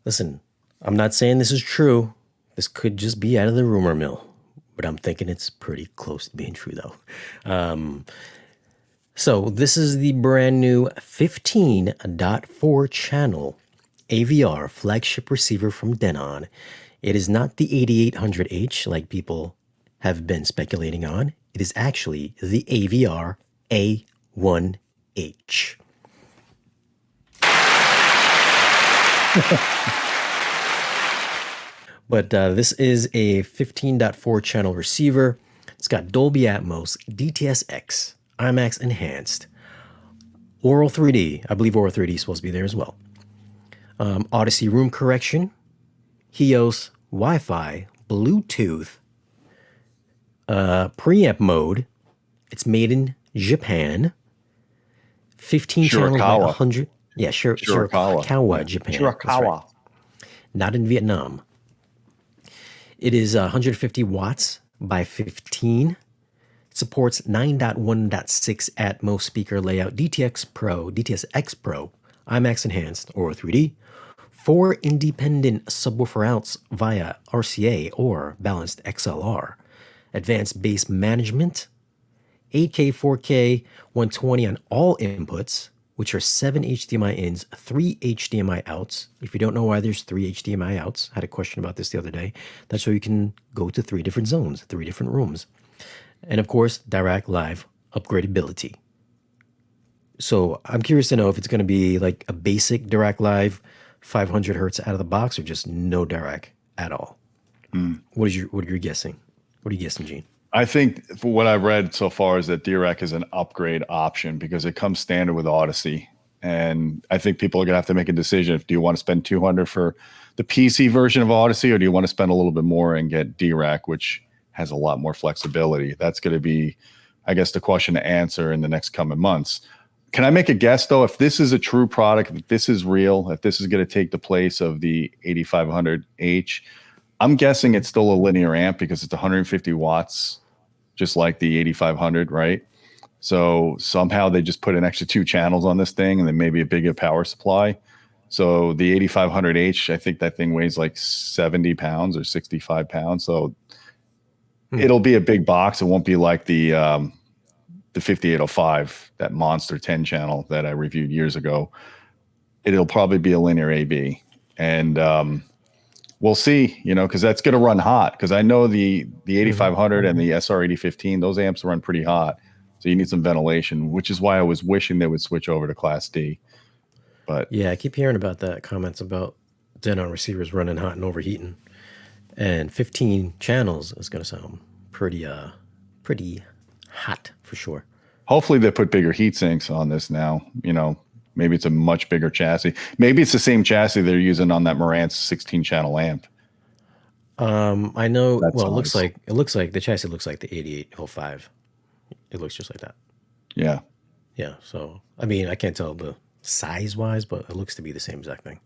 Listen, I'm not saying this is true. This could just be out of the rumor mill, but I'm thinking it's pretty close to being true, though. So this is the brand new 15.4 channel AVR flagship receiver from Denon. It is not the 8800H like people have been speculating on. It is actually the AVR A1H. But this is a 15.4 channel receiver. It's got Dolby Atmos, DTS:X, IMAX Enhanced, Aural 3D. I believe Aural 3D is supposed to be there as well. Odyssey room correction, HEOS, Wi-Fi, Bluetooth, preamp mode. It's made in Japan. 15 channels by 100. Yeah, Shirakawa, Japan. Shirakawa. Right. Not in Vietnam. It is 150 watts by 15. It supports 9.1.6 Atmos speaker layout, DTS:X Pro, IMAX Enhanced, or 3D, 4 independent subwoofer outs via RCA or balanced XLR, advanced bass management, 8K, 4K, 120 on all inputs, which are 7 HDMI ins, 3 HDMI outs. If you don't know why there's 3 HDMI outs, I had a question about this the other day. That's so you can go to 3 different zones, 3 different rooms. And of course, DIRAC Live upgradability. So I'm curious to know if it's going to be like a basic DIRAC Live 500 hertz out of the box or just no DIRAC at all. What are you guessing? What are you guessing, Gene? I think for what I've read so far is that DIRAC is an upgrade option because it comes standard with Odyssey. And I think people are going to have to make a decision. Do you want to spend $200 for the PC version of Odyssey, or do you want to spend a little bit more and get DIRAC, which has a lot more flexibility? That's going to be, I guess, the question to answer in the next coming months. Can I make a guess, though? If this is a true product, if this is real, if this is going to take the place of the 8500H, I'm guessing it's still a linear amp because it's 150 watts, just like the 8500, right? So somehow they just put an extra 2 channels on this thing and then maybe a bigger power supply. So the 8500H, I think that thing weighs like 70 pounds or 65 pounds. So it'll be a big box. It won't be like the 5805, that monster 10 channel that I reviewed years ago. It'll probably be a linear AB. And we'll see, because that's going to run hot. Because I know the 8500 and the SR8015, those amps run pretty hot. So you need some ventilation, which is why I was wishing they would switch over to Class D. But yeah, I keep hearing about that, comments about Denon receivers running hot and overheating. And 15 channels is going to sound pretty hot for sure. Hopefully they put bigger heat sinks on this now. Maybe it's a much bigger chassis. Maybe it's the same chassis they're using on that Marantz 16-channel amp. I know. Well, it looks like the chassis looks like the 8805. It looks just like that. Yeah. Yeah. So I mean, I can't tell the size wise, but it looks to be the same exact thing.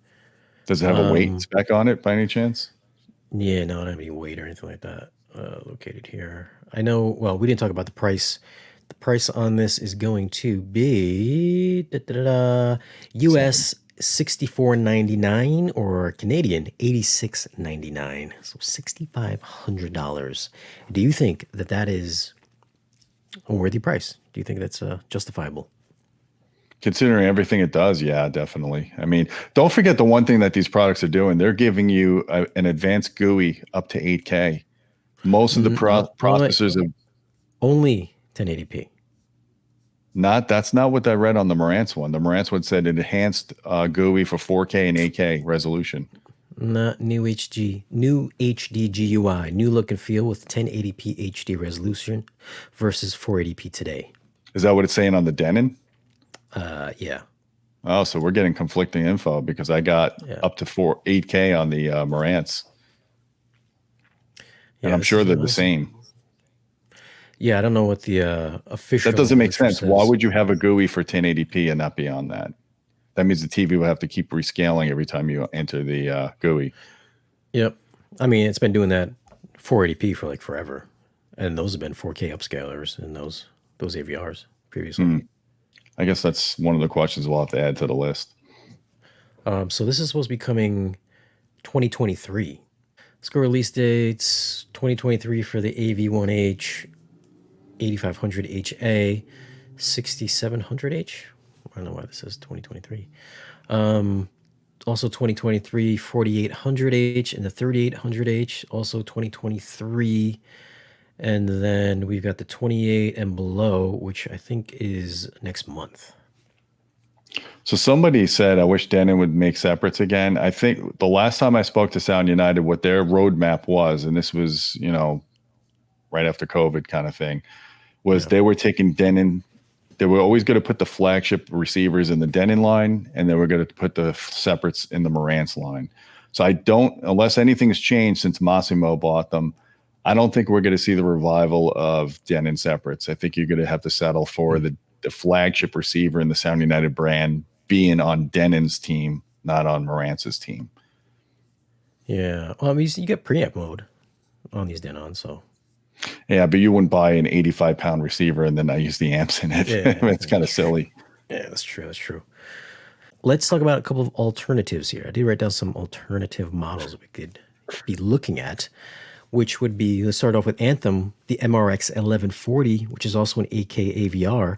Does it have a weight spec on it by any chance? Yeah, no, I don't have any weight or anything like that. Located here. I know. Well, we didn't talk about the price. The price on this is going to be US $64.99 or Canadian $86.99. So $6,500. Do you think that is a worthy price? Do you think that's justifiable? Considering everything it does, yeah, definitely. I mean, don't forget the one thing that these products are doing. They're giving you an advanced GUI up to 8K. Most of the processors have only 1080p. That's not what I read on the Marantz one. The Marantz one said enhanced GUI for 4K and 8K resolution. Not new HD GUI, new look and feel with 1080p HD resolution versus 480p today. Is that what it's saying on the Denon? Yeah. Oh, so we're getting conflicting info because I got up to 8K on the Marantz. And I'm sure they're the same. Yeah, I don't know what the official... That doesn't make sense. Says. Why would you have a GUI for 1080p and not be on that? That means the TV will have to keep rescaling every time you enter the GUI. Yep. I mean, it's been doing that 480p for like forever. And those have been 4K upscalers in those AVRs previously. I guess that's one of the questions we'll have to add to the list. So this is supposed to be coming 2023. Let's go release dates. 2023 for the AV1H, 8500HA, 6700H. I don't know why this says 2023. Also 2023 4800H and the 3800H, also 2023. And then we've got the 28 and below, which I think is next month. So somebody said, I wish Denon would make separates again. I think the last time I spoke to Sound United, what their roadmap was, and this was, right after COVID kind of thing, was they were taking Denon. They were always going to put the flagship receivers in the Denon line, and they were going to put the separates in the Marantz line. So unless anything's changed since Massimo bought them, I don't think we're going to see the revival of Denon separates. I think you're going to have to settle for the flagship receiver in the Sound United brand being on Denon's team, not on Marantz's team. Yeah. Well, I mean, you get preamp mode on these Denons, so. Yeah, but you wouldn't buy an 85-pound receiver and then not use the amps in it. Yeah, it's kind of silly. Yeah, that's true. That's true. Let's talk about a couple of alternatives here. I did write down some alternative models that we could be looking at, which would be, let's start off with Anthem, the MRX 1140, which is also an 8K AVR.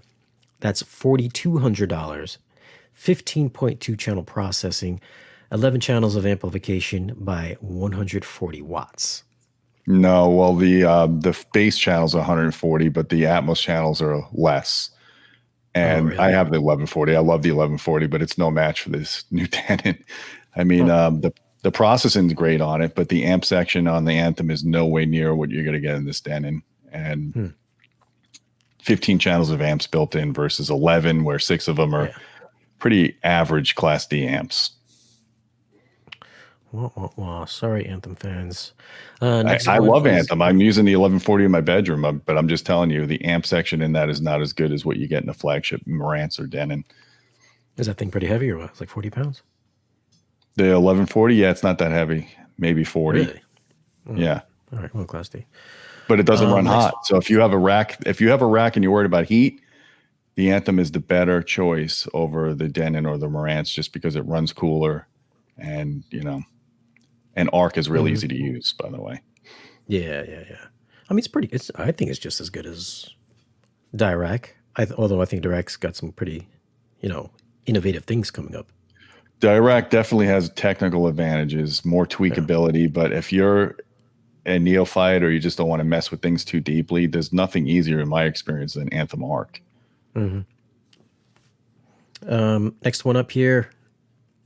That's $4,200, 15.2 channel processing, 11 channels of amplification by 140 watts. No, well, the bass channels are 140, but the ATMOS channels are less. And really? I have the 1140. I love the 1140, but it's no match for this new Denon. I mean, the processing is great on it, but the amp section on the Anthem is no way near what you're going to get in this Denon. And 15 channels of amps built in versus 11, where 6 of them are pretty average Class D amps. Well, sorry, Anthem fans. I love Anthem. I'm using the 1140 in my bedroom, but I'm just telling you, the amp section in that is not as good as what you get in a flagship Marantz or Denon. Is that thing pretty heavy or what? It's like 40 pounds? The 1140, yeah, it's not that heavy. Maybe 40. Really? Yeah. All right, well, Class D. But it doesn't run hot. So if you have a rack, and you're worried about heat, the Anthem is the better choice over the Denon or the Marantz, just because it runs cooler, and and ARC is real easy to use, by the way. Yeah. I mean, I think it's just as good as DIRAC. Although I think DIRAC's got some pretty, innovative things coming up. DIRAC definitely has technical advantages, more tweakability, but if you're a neophyte or you just don't want to mess with things too deeply, there's nothing easier in my experience than Anthem ARC. Next one up here,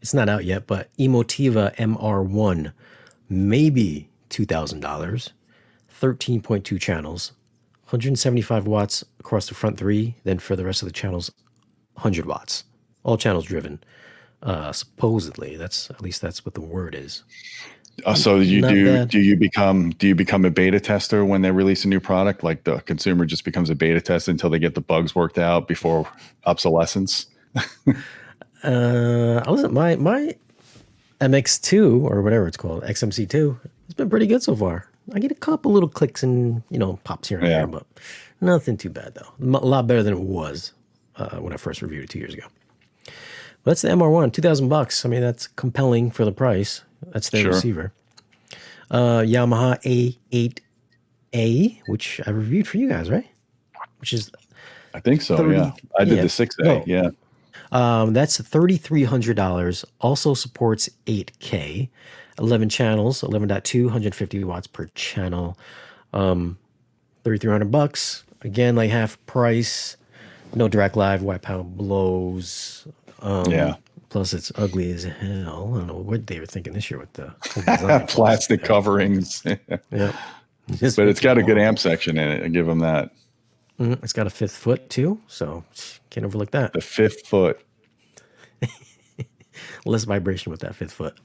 it's not out yet, but Emotiva MR1, maybe $2,000, 13.2 channels, 175 watts across the front 3, then for the rest of the channels, 100 watts, all channels driven. Supposedly, that's what the word is. So do you become a beta tester when they release a new product? Like the consumer just becomes a beta tester until they get the bugs worked out before obsolescence? My MX2 or whatever it's called, XMC2, it's been pretty good so far. I get a couple little clicks and pops here and there, but nothing too bad though. A lot better than it was when I first reviewed it 2 years ago. But that's the MR1, $2,000. I mean, that's compelling for the price. That's their receiver. Yamaha A8A, which I reviewed for you guys, right? Which is, I think so. Yeah, I did the 6A. Yeah. That's $3,300. Also supports 8K, 11 channels, 11.2, 150 watts per channel. $3,300. Again, like half price. No DIRAC Live, white panel blows. Plus, it's ugly as hell. I don't know what they were thinking this year with the plastic coverings. Yeah, but it's got a good amp section in it. I give them that. It's got a 5th foot too, so can't overlook that. The 5th foot. Less vibration with that 5th foot.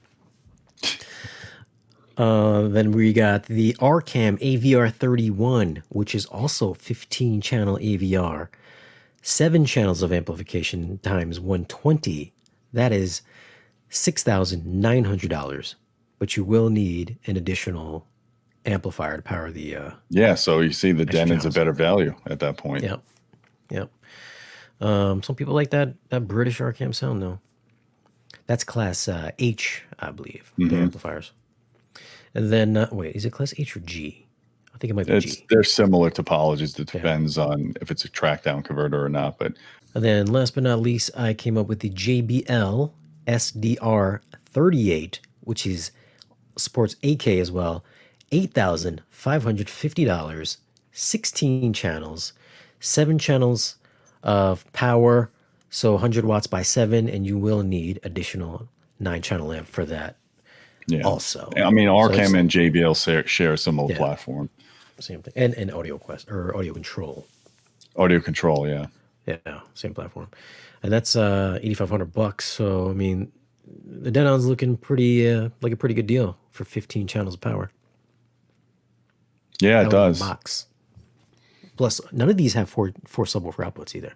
Then we got the Arcam AVR31, which is also 15-channel AVR. 7 channels of amplification times 120. That is $6,900. But you will need an additional amplifier to power the. So you see the Denon's a better value at that point. Yep. Some people like that British Arcam sound though. That's class H, I believe, the amplifiers. And then, wait, is it class H or G? I think it might be G. They're similar topologies. It depends on if it's a track down converter or not. But and then last but not least, I came up with the JBL SDR38, which supports 8K as well. $8,550, 16 channels, 7 channels of power, so 100 watts by 7, and you will need additional 9-channel amp for that. Yeah. Also, I mean, Arcam and JBL share a similar platform. Same thing, and Audio Quest or Audio Control. Audio Control, yeah. Yeah, same platform, and that's $8,500. So I mean, the Denon's looking pretty like a pretty good deal for 15 channels of power. Yeah, it does. Box. Plus, none of these have four subwoofer outputs either.